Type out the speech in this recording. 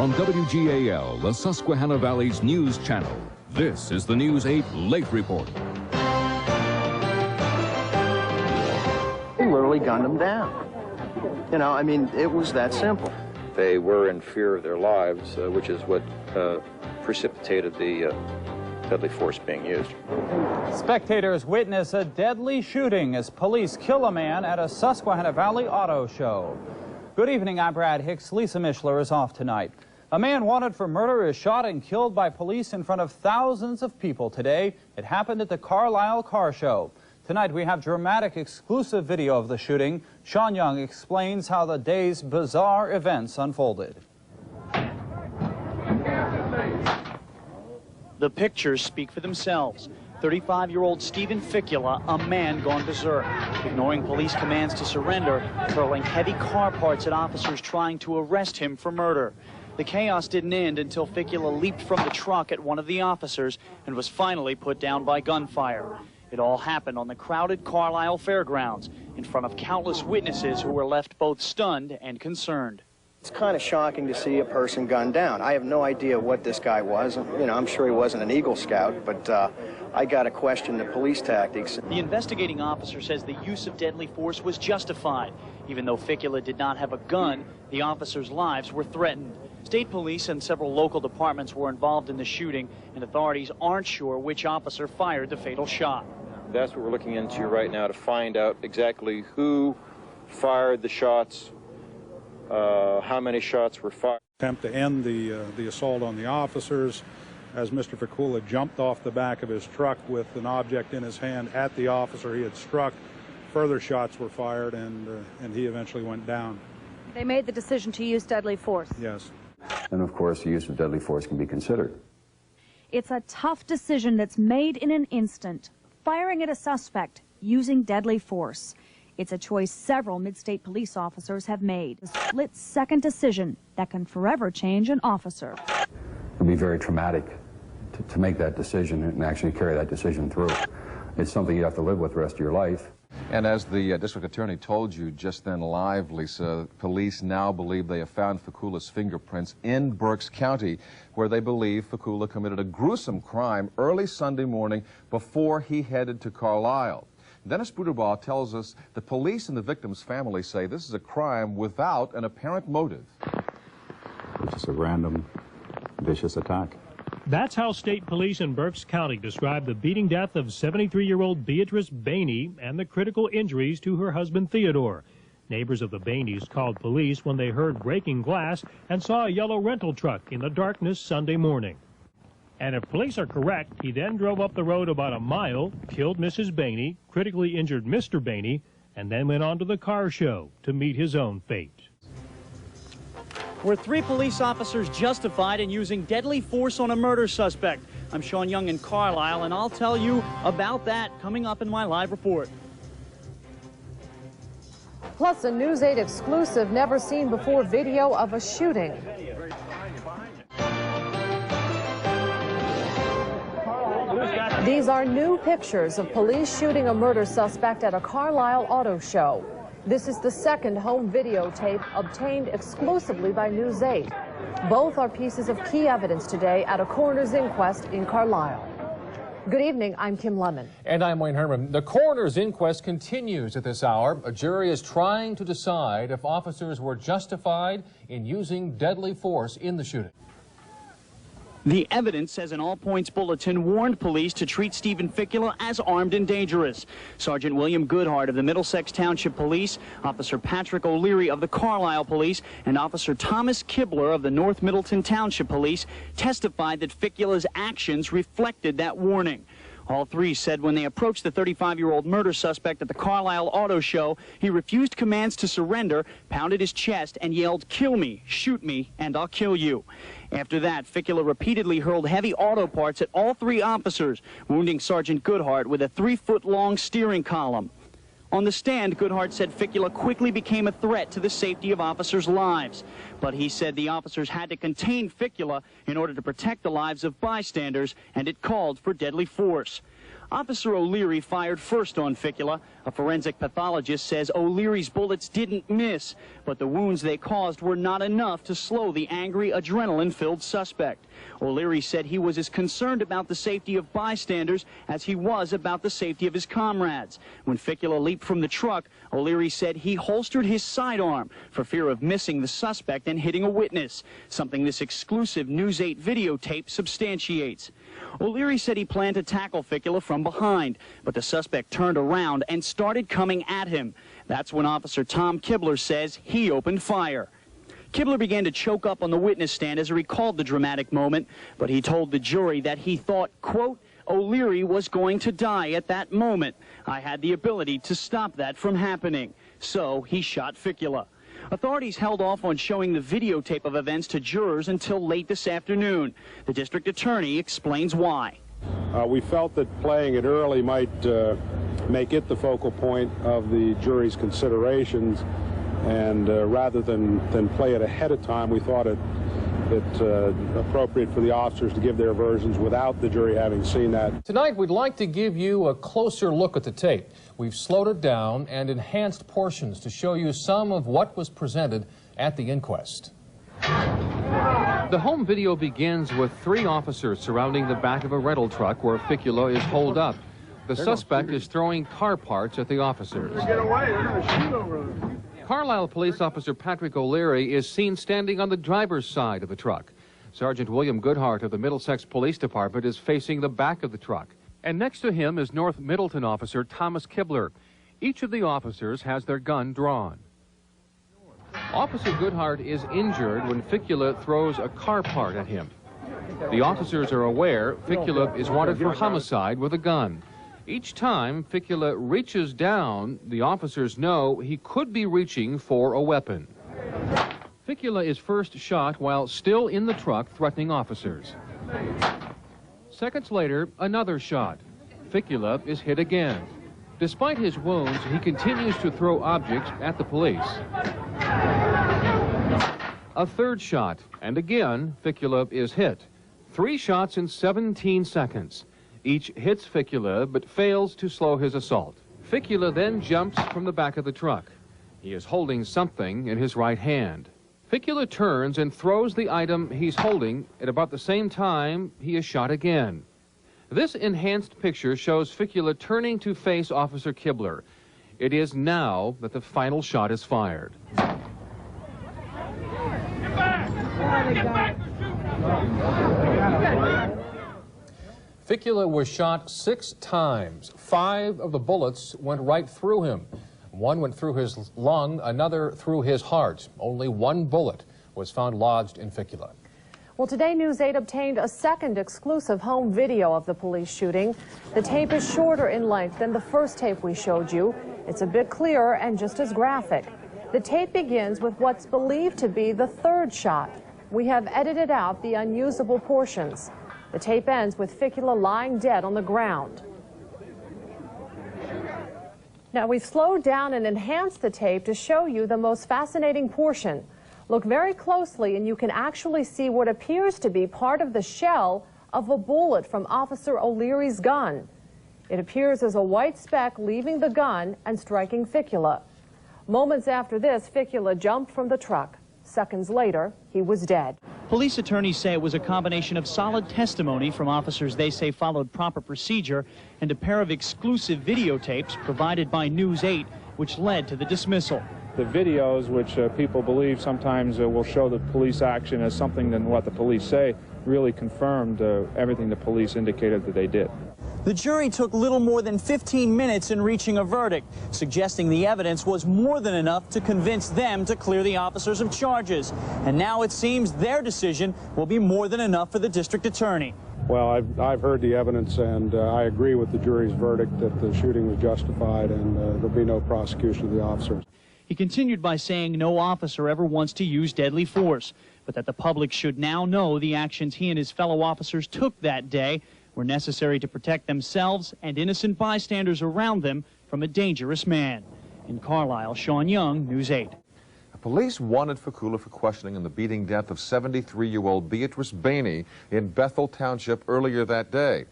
on WGAL, the Susquehanna Valley's news channel. This is the News 8 Late Report. They literally gunned them down. You know, I mean, it was that simple. They were in fear of their lives, which is what precipitated the deadly force being used. Spectators witness a deadly shooting as police kill a man at a Susquehanna Valley auto show. Good evening, I'm Brad Hicks. Lisa Mishler is off tonight. A man wanted for murder is shot and killed by police in front of thousands of people today. It happened at the Carlisle car show. Tonight we have dramatic exclusive video of the shooting. Sean Young explains how the day's bizarre events unfolded. The pictures speak for themselves. 35-year-old Stephen Ficula, a man gone berserk, ignoring police commands to surrender, hurling heavy car parts at officers trying to arrest him for murder. The chaos didn't end until Ficula leaped from the truck at one of the officers and was finally put down by gunfire. It all happened on the crowded Carlisle Fairgrounds in front of countless witnesses who were left both stunned and concerned. It's kind of shocking to see a person gunned down. I have no idea what this guy was. You know, I'm sure he wasn't an Eagle Scout, but I got to question the police tactics. The investigating officer says the use of deadly force was justified. Even though Ficula did not have a gun, the officers' lives were threatened. State police and several local departments were involved in the shooting, and authorities aren't sure which officer fired the fatal shot. That's what we're looking into right now, to find out exactly who fired the shots, how many shots were fired. Attempt to end the assault on the officers as Mr. Ficula jumped off the back of his truck with an object in his hand at the officer he had struck. Further shots were fired, and he eventually went down. They made the decision to use deadly force. Yes. And of course, the use of deadly force can be considered. It's a tough decision that's made in an instant. Firing at a suspect using deadly force. It's a choice several mid-state police officers have made. A split-second decision that can forever change an officer. It would be very traumatic to make that decision and actually carry that decision through. It's something you have to live with the rest of your life. And as the district attorney told you just then live, Lisa, police now believe they have found Ficula's fingerprints in Berks County, where they believe Ficula committed a gruesome crime early Sunday morning before he headed to Carlisle. Dennis Bruderbaugh tells us the police and the victim's family say this is a crime without an apparent motive. It's just a random, vicious attack. That's how state police in Berks County described the beating death of 73-year-old Beatrice Bainey and the critical injuries to her husband Theodore. Neighbors of the Baineys called police when they heard breaking glass and saw a yellow rental truck in the darkness Sunday morning. And if police are correct, he then drove up the road about a mile, killed Mrs. Bainey, critically injured Mr. Bainey, and then went on to the car show to meet his own fate. Were 3 police officers justified in using deadly force on a murder suspect? I'm Sean Young in Carlisle, and I'll tell you about that coming up in my live report. Plus, a News 8 exclusive never-seen-before video of a shooting. These are new pictures of police shooting a murder suspect at a Carlisle auto show. This is the second home videotape obtained exclusively by News 8. Both are pieces of key evidence today at a coroner's inquest in Carlisle. Good evening, I'm Kim Lemon. And I'm Wayne Herman. The coroner's inquest continues at this hour. A jury is trying to decide if officers were justified in using deadly force in the shooting. The evidence says an all-points bulletin warned police to treat Stephen Ficula as armed and dangerous. Sergeant William Goodhart of the Middlesex Township Police, Officer Patrick O'Leary of the Carlisle Police, and Officer Thomas Kibler of the North Middleton Township Police testified that Ficula's actions reflected that warning. All 3 said when they approached the 35-year-old murder suspect at the Carlisle Auto Show, he refused commands to surrender, pounded his chest, and yelled, "Kill me, shoot me, and I'll kill you." After that, Ficula repeatedly hurled heavy auto parts at all 3 officers, wounding Sergeant Goodhart with a 3-foot-long steering column. On the stand, Goodhart said Ficula quickly became a threat to the safety of officers' lives. But he said the officers had to contain Ficula in order to protect the lives of bystanders, and it called for deadly force. Officer O'Leary fired first on Ficula. A forensic pathologist says O'Leary's bullets didn't miss, but the wounds they caused were not enough to slow the angry, adrenaline-filled suspect. O'Leary said he was as concerned about the safety of bystanders as he was about the safety of his comrades. When Ficula leaped from the truck, O'Leary said he holstered his sidearm for fear of missing the suspect and hitting a witness, something this exclusive News 8 videotape substantiates. O'Leary said he planned to tackle Ficula from behind, but the suspect turned around and started coming at him. That's when Officer Tom Kibler says he opened fire. Kibler began to choke up on the witness stand as he recalled the dramatic moment, but he told the jury that he thought, quote, O'Leary was going to die at that moment. I had the ability to stop that from happening. So he shot Ficula. Authorities held off on showing the videotape of events to jurors until late this afternoon. The district attorney explains why. We felt that playing it early might make it the focal point of the jury's considerations, and rather than play it ahead of time, we thought it appropriate for the officers to give their versions without the jury having seen that. Tonight, we'd like to give you a closer look at the tape. We've slowed it down and enhanced portions to show you some of what was presented at the inquest. The home video begins with 3 officers surrounding the back of a rental truck where Ficula is holed up. The suspect is throwing car parts at the officers. Get away, they're going to shoot over them. Carlisle Police Officer Patrick O'Leary is seen standing on the driver's side of the truck. Sergeant William Goodhart of the Middlesex Police Department is facing the back of the truck. And next to him is North Middleton Officer Thomas Kibler. Each of the officers has their gun drawn. Officer Goodhart is injured when Ficula throws a car part at him. The officers are aware Ficula is wanted for homicide with a gun. Each time Ficula reaches down, the officers know he could be reaching for a weapon. Ficula is first shot while still in the truck threatening officers. Seconds later, another shot. Ficula is hit again. Despite his wounds, he continues to throw objects at the police. A third shot, and again, Ficula is hit. 3 shots in 17 seconds. Each hits Ficula, but fails to slow his assault. Ficula then jumps from the back of the truck. He is holding something in his right hand. Ficula turns and throws the item he's holding. At about the same time, he is shot again. This enhanced picture shows Ficula turning to face Officer Kibler. It is now that the final shot is fired. Get back! Ficula was shot 6 times. 5 of the bullets went right through him. One went through his lung, another through his heart. Only 1 bullet was found lodged in Ficula. Well, today News 8 obtained a second exclusive home video of the police shooting. The tape is shorter in length than the first tape we showed you. It's a bit clearer and just as graphic. The tape begins with what's believed to be the 3rd shot. We have edited out the unusable portions. The tape ends with Ficula lying dead on the ground. Now, we've slowed down and enhanced the tape to show you the most fascinating portion. Look very closely and you can actually see what appears to be part of the shell of a bullet from Officer O'Leary's gun. It appears as a white speck leaving the gun and striking Ficula. Moments after this, Ficula jumped from the truck. Seconds later, he was dead. Police attorneys say it was a combination of solid testimony from officers they say followed proper procedure and a pair of exclusive videotapes provided by News 8, which led to the dismissal. The videos, which people believe sometimes will show the police action as something than what the police say, really confirmed everything the police indicated that they did. The jury took little more than 15 minutes in reaching a verdict, suggesting the evidence was more than enough to convince them to clear the officers of charges. And now it seems their decision will be more than enough for the district attorney. Well, I've heard the evidence, and I agree with the jury's verdict that the shooting was justified, and there'll be no prosecution of the officers. He continued by saying no officer ever wants to use deadly force, but that the public should now know the actions he and his fellow officers took that day were necessary to protect themselves and innocent bystanders around them from a dangerous man. In Carlisle, Sean Young, News 8. Police wanted Ficula for questioning in the beating death of 73-year-old Beatrice Bainey in Bethel Township earlier that day.